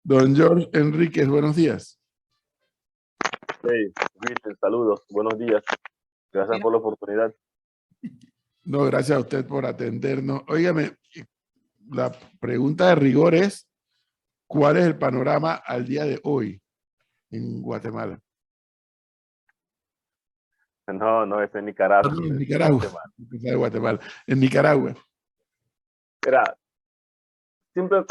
Don George Enríquez, buenos días. Hey, Luis, saludos, buenos días. Gracias por la oportunidad. No, gracias a usted por atendernos. Óigame, la pregunta de rigor es, ¿cuál es el panorama al día de hoy en Guatemala? No, es en Nicaragua. Perdón, en Nicaragua. Guatemala. En Nicaragua. Mira, siempre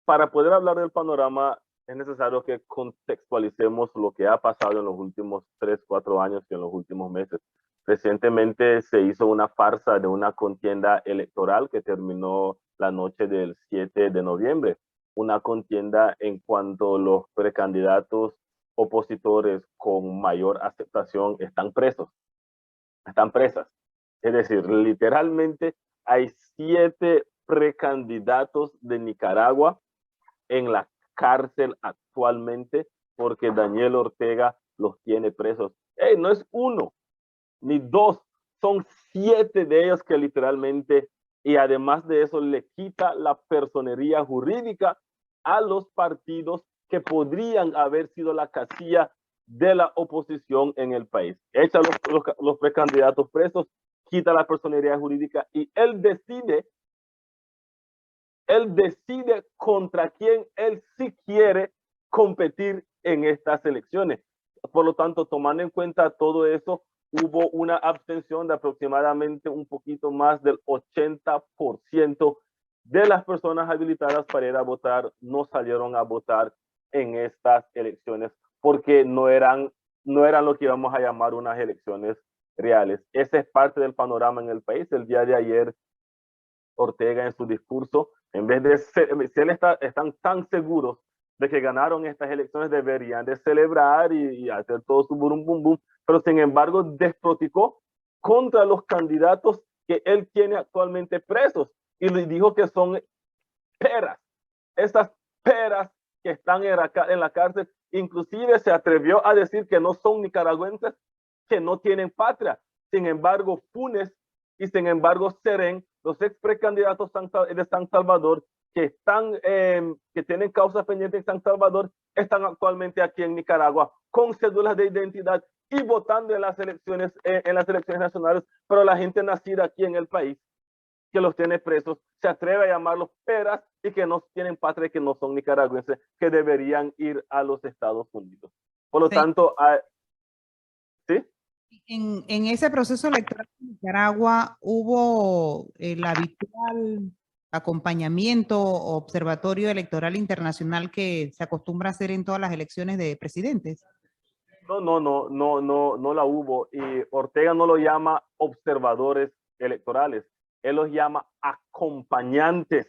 para poder hablar del panorama es necesario que contextualicemos lo que ha pasado en los últimos 3, 4 años y en los últimos meses. Recientemente se hizo una farsa de una contienda electoral que terminó la noche del 7 de noviembre. Una contienda en cuanto los precandidatos opositores con mayor aceptación están presos, están presas. Es decir, literalmente hay 7 precandidatos de Nicaragua en la cárcel actualmente porque Daniel Ortega los tiene presos. No es 1 ni 2, son 7 de ellos que literalmente, y además de eso le quita la personería jurídica a los partidos que podrían haber sido la casilla de la oposición en el país. Echa los precandidatos presos, quita la personería jurídica y él decide contra quién él sí quiere competir en estas elecciones. Por lo tanto, tomando en cuenta todo eso, hubo una abstención de aproximadamente un poquito más del 80% de las personas habilitadas para ir a votar no salieron a votar en estas elecciones porque no eran lo que íbamos a llamar unas elecciones reales. Ese es parte del panorama en el país. El día de ayer, Ortega en su discurso, en vez de si él están tan seguros de que ganaron estas elecciones, deberían de celebrar y hacer todo su burum bum bum, pero sin embargo desproticó contra los candidatos que él tiene actualmente presos y le dijo que son peras, estas peras que están en la cárcel. Inclusive se atrevió a decir que no son nicaragüenses, que no tienen patria. Sin embargo, Funes y sin embargo Serén, los ex precandidatos de San Salvador que tienen causa pendiente en San Salvador, están actualmente aquí en Nicaragua con cédulas de identidad y votando en las elecciones nacionales, pero la gente nacida aquí en el país que los tiene presos se atreve a llamarlos peras y que no tienen patria, que no son nicaragüenses, que deberían ir a los Estados Unidos. Por lo tanto, ¿sí? En ese proceso electoral en Nicaragua hubo el habitual acompañamiento o observatorio electoral internacional que se acostumbra a hacer en todas las elecciones de presidentes. No la hubo, y Ortega no lo llama observadores electorales, él los llama acompañantes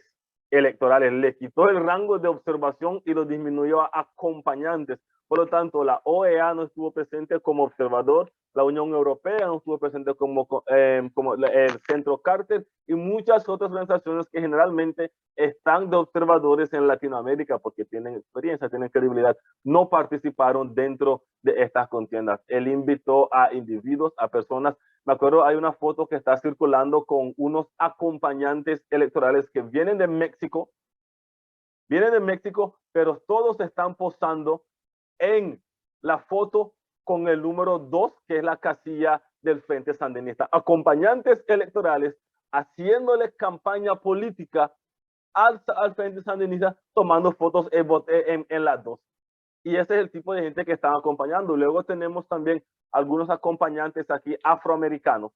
electorales, le quitó el rango de observación y lo disminuyó a acompañantes. Por lo tanto, la OEA no estuvo presente como observador, la Unión Europea no estuvo presente como el Centro Carter y muchas otras organizaciones que generalmente están de observadores en Latinoamérica porque tienen experiencia, tienen credibilidad, no participaron dentro de estas contiendas. Él invitó a individuos, a personas. Me acuerdo, hay una foto que está circulando con unos acompañantes electorales que vienen de México, pero todos están posando en la foto con el número 2, que es la casilla del Frente Sandinista. Acompañantes electorales haciéndole campaña política al Frente Sandinista, tomando fotos en las 2. Y ese es el tipo de gente que están acompañando. Luego tenemos también algunos acompañantes aquí afroamericanos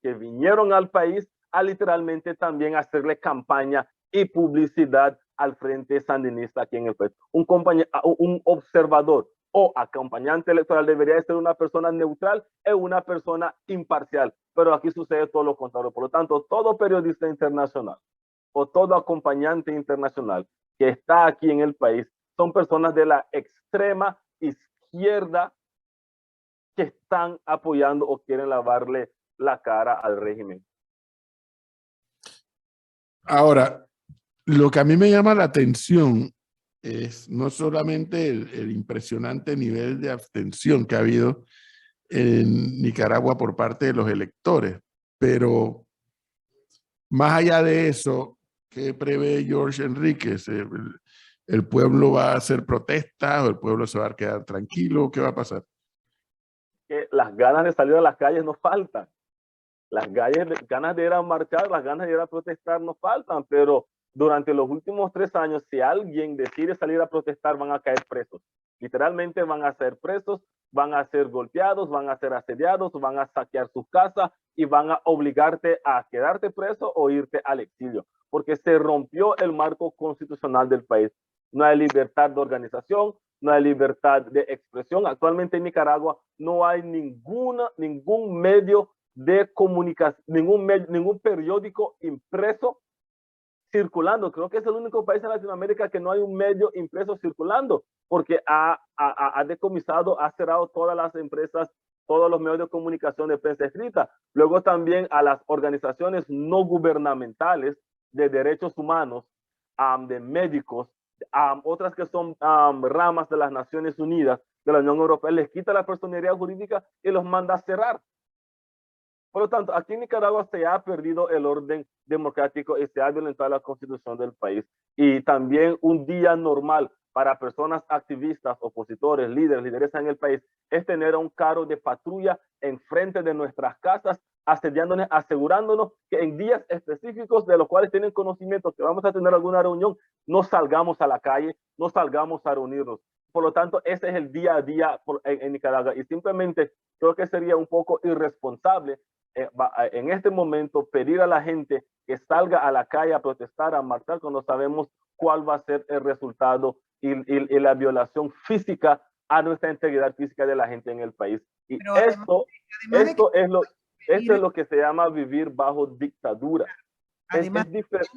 que vinieron al país a literalmente también hacerle campaña y publicidad al Frente Sandinista aquí en el país. Un observador o acompañante electoral debería ser una persona neutral y una persona imparcial, pero aquí sucede todo lo contrario. Por lo tanto, todo periodista internacional o todo acompañante internacional que está aquí en el país son personas de la extrema izquierda que están apoyando o quieren lavarle la cara al régimen. Ahora, lo que a mí me llama la atención es no solamente el impresionante nivel de abstención que ha habido en Nicaragua por parte de los electores, pero más allá de eso, ¿Qué prevé George Enríquez? ¿El pueblo va a hacer protestas o el pueblo se va a quedar tranquilo? ¿Qué va a pasar? Que las ganas de salir a las calles no faltan. Las ganas de ir a marchar, las ganas de ir a protestar no faltan, pero durante los últimos 3 años, si alguien decide salir a protestar, van a caer presos. Literalmente van a ser presos, van a ser golpeados, van a ser asediados, van a saquear sus casas y van a obligarte a quedarte preso o irte al exilio, porque se rompió el marco constitucional del país. No hay libertad de organización, no hay libertad de expresión. Actualmente en Nicaragua no hay ningún medio de comunicación, ningún periódico impreso circulando. Creo que es el único país en Latinoamérica que no hay un medio impreso circulando, porque ha decomisado, ha cerrado todas las empresas, todos los medios de comunicación de prensa escrita. Luego también a las organizaciones no gubernamentales de derechos humanos, de médicos, otras que son ramas de las Naciones Unidas, de la Unión Europea, les quita la personería jurídica y los manda a cerrar. Por lo tanto, aquí en Nicaragua se ha perdido el orden democrático y se ha violentado la constitución del país. Y también un día normal para personas activistas, opositores, lideresas en el país, es tener un carro de patrulla enfrente de nuestras casas, asediándonos, asegurándonos que en días específicos de los cuales tienen conocimiento que vamos a tener alguna reunión, no salgamos a la calle, no salgamos a reunirnos. Por lo tanto, ese es el día a día en Nicaragua. Y simplemente creo que sería un poco irresponsable en este momento pedir a la gente que salga a la calle a protestar, a marchar, cuando sabemos cuál va a ser el resultado y la violación física a nuestra integridad física de la gente en el país. Y esto es lo que se llama vivir bajo dictadura. Además, es diferente.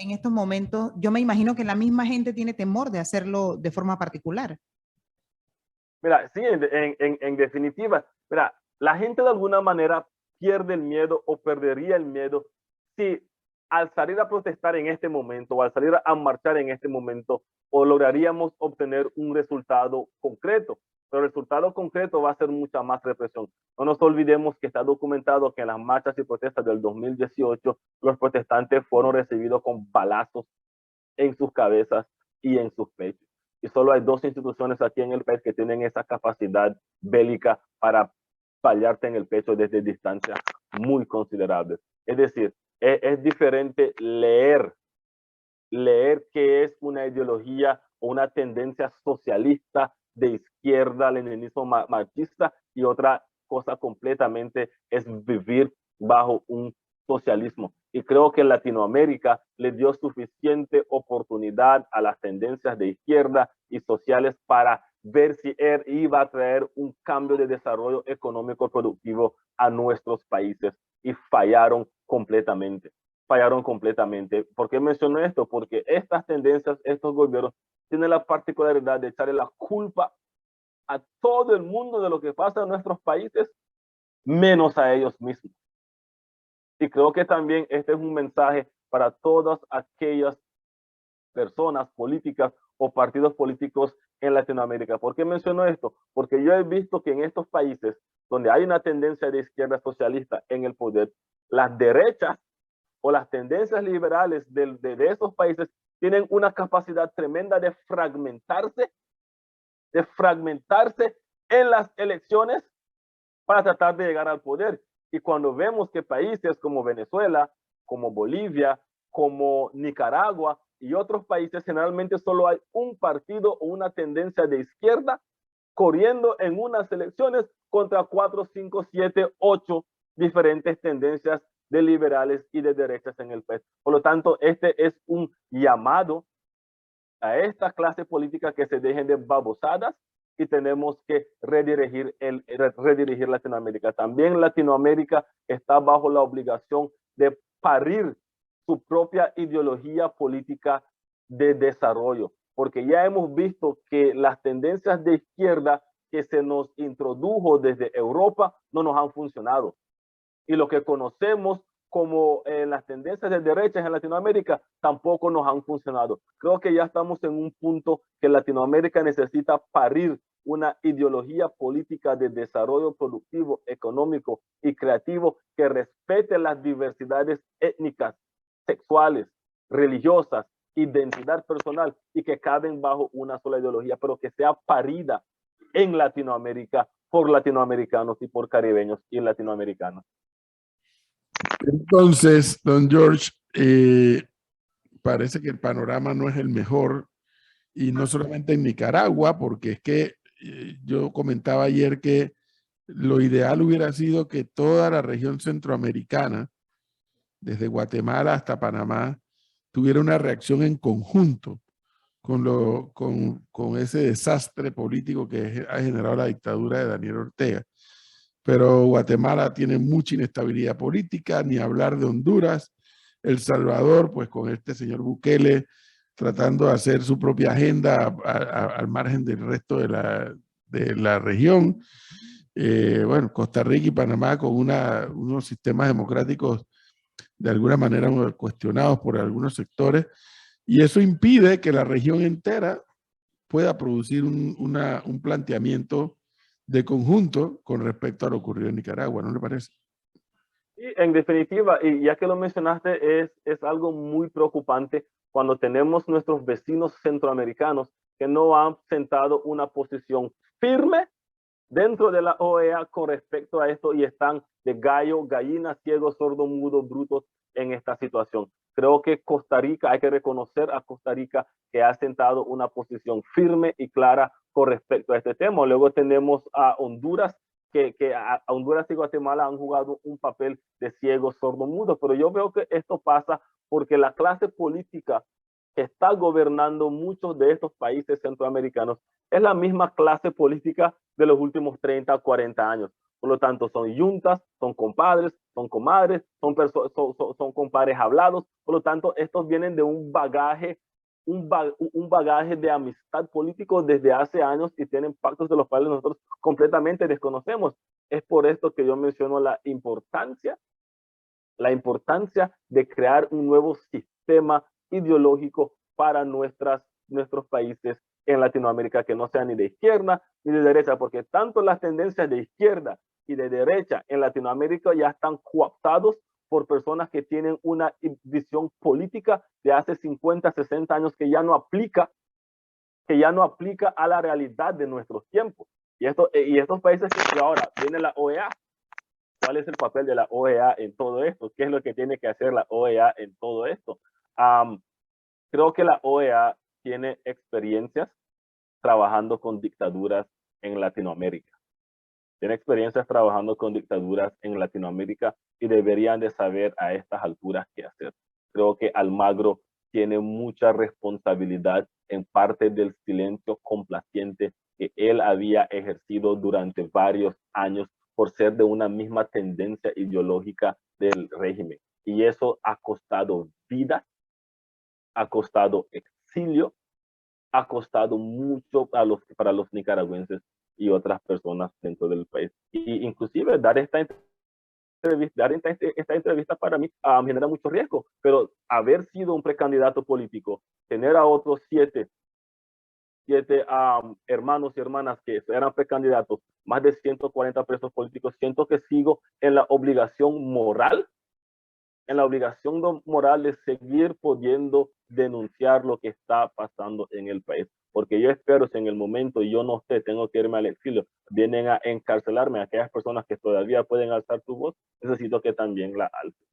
En estos momentos, yo me imagino que la misma gente tiene temor de hacerlo de forma particular. Mira, sí, en definitiva, mira, la gente de alguna manera pierde el miedo o perdería el miedo si al salir a protestar en este momento o al salir a marchar en este momento o lograríamos obtener un resultado concreto. Pero el resultado concreto va a ser mucha más represión. No nos olvidemos que está documentado que en las marchas y protestas del 2018 los protestantes fueron recibidos con balazos en sus cabezas y en sus pechos. Y solo hay 2 instituciones aquí en el país que tienen esa capacidad bélica para fallarte en el pecho desde distancias muy considerables. Es decir, es diferente leer qué es una ideología o una tendencia socialista de izquierda, leninismo marxista, y otra cosa completamente es vivir bajo un socialismo. Y creo que Latinoamérica le dio suficiente oportunidad a las tendencias de izquierda y sociales para ver si iba a traer un cambio de desarrollo económico productivo a nuestros países, y fallaron completamente. ¿Por qué menciono esto? Porque estas tendencias, estos gobiernos, tienen la particularidad de echarle la culpa a todo el mundo de lo que pasa en nuestros países, menos a ellos mismos. Y creo que también este es un mensaje para todas aquellas personas políticas o partidos políticos en Latinoamérica. ¿Por qué menciono esto? Porque yo he visto que en estos países donde hay una tendencia de izquierda socialista en el poder, las derechas o las tendencias liberales de esos países tienen una capacidad tremenda de fragmentarse en las elecciones para tratar de llegar al poder. Y cuando vemos que países como Venezuela, como Bolivia, como Nicaragua y otros países, generalmente solo hay un partido o una tendencia de izquierda corriendo en unas elecciones contra 4, 5, 7, 8 diferentes tendencias de liberales y de derechas en el país. Por lo tanto, este es un llamado a esta clase política que se dejen de babosadas y tenemos que redirigir Latinoamérica. También Latinoamérica está bajo la obligación de parir su propia ideología política de desarrollo, porque ya hemos visto que las tendencias de izquierda que se nos introdujo desde Europa no nos han funcionado. Y lo que conocemos como las tendencias de derecha en Latinoamérica tampoco nos han funcionado. Creo que ya estamos en un punto que Latinoamérica necesita parir una ideología política de desarrollo productivo, económico y creativo que respete las diversidades étnicas, sexuales, religiosas, identidad personal y que caben bajo una sola ideología, pero que sea parida en Latinoamérica por latinoamericanos y por caribeños y latinoamericanos. Entonces, don George, parece que el panorama no es el mejor, y no solamente en Nicaragua, porque es que yo comentaba ayer que lo ideal hubiera sido que toda la región centroamericana, desde Guatemala hasta Panamá, tuviera una reacción en conjunto con ese desastre político que ha generado la dictadura de Daniel Ortega. Pero Guatemala tiene mucha inestabilidad política, ni hablar de Honduras. El Salvador, pues con este señor Bukele tratando de hacer su propia agenda al margen del resto de la región. Bueno, Costa Rica y Panamá con unos sistemas democráticos de alguna manera cuestionados por algunos sectores, y eso impide que la región entera pueda producir un planteamiento de conjunto con respecto a lo ocurrido en Nicaragua, ¿no le parece? Y en definitiva, y ya que lo mencionaste, es algo muy preocupante cuando tenemos nuestros vecinos centroamericanos que no han sentado una posición firme dentro de la OEA con respecto a esto y están de gallo, gallina, ciego, sordo, mudo, brutos en esta situación. Creo que Costa Rica, hay que reconocer a Costa Rica que ha sentado una posición firme y clara con respecto a este tema. Luego tenemos a Honduras, que a Honduras y Guatemala han jugado un papel de ciego, sordo, mudo, pero yo veo que esto pasa porque la clase política que está gobernando muchos de estos países centroamericanos es la misma clase política de los últimos 30, 40 años. Por lo tanto, son yuntas, son compadres, son comadres, son compadres hablados. Por lo tanto, estos vienen de un bagaje de amistad político desde hace años y tienen pactos de los cuales nosotros completamente desconocemos. Es por esto que yo menciono la importancia de crear un nuevo sistema ideológico para nuestros países en Latinoamérica que no sea ni de izquierda ni de derecha, porque tanto las tendencias de izquierda y de derecha en Latinoamérica ya están cooptados por personas que tienen una visión política de hace 50, 60 años que ya no aplica a la realidad de nuestros tiempos. Y estos países que ahora viene la OEA, ¿cuál es el papel de la OEA en todo esto? ¿Qué es lo que tiene que hacer la OEA en todo esto? Creo que la OEA tiene experiencias trabajando con dictaduras en Latinoamérica. Tiene experiencias trabajando con dictaduras en Latinoamérica y deberían de saber a estas alturas qué hacer. Creo que Almagro tiene mucha responsabilidad en parte del silencio complaciente que él había ejercido durante varios años por ser de una misma tendencia ideológica del régimen. Y eso ha costado vidas, ha costado exilio, ha costado mucho para los nicaragüenses y otras personas dentro del país. Y inclusive dar esta entrevista para mí genera mucho riesgo, pero haber sido un precandidato político, tener a otros siete hermanos y hermanas que eran precandidatos, más de 140 presos políticos, siento que sigo en la obligación moral de seguir pudiendo denunciar lo que está pasando en el país. Porque yo espero, si en el momento yo no sé, tengo que irme al exilio, vienen a encarcelarme a aquellas personas que todavía pueden alzar su voz, necesito que también la alcen.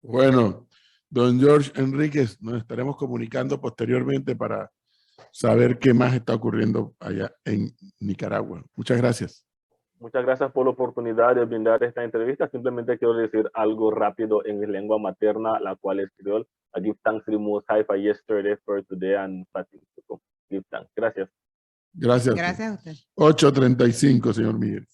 Bueno, don George Enríquez, nos estaremos comunicando posteriormente para saber qué más está ocurriendo allá en Nicaragua. Muchas gracias. Muchas gracias por la oportunidad de brindar esta entrevista. Simplemente quiero decir algo rápido en mi lengua materna, la cual es creol. I give thanks to the Most High for yesterday, for today, and for things to come. Give thanks. Gracias. Gracias. Gracias a usted. 8:35, señor Miguel.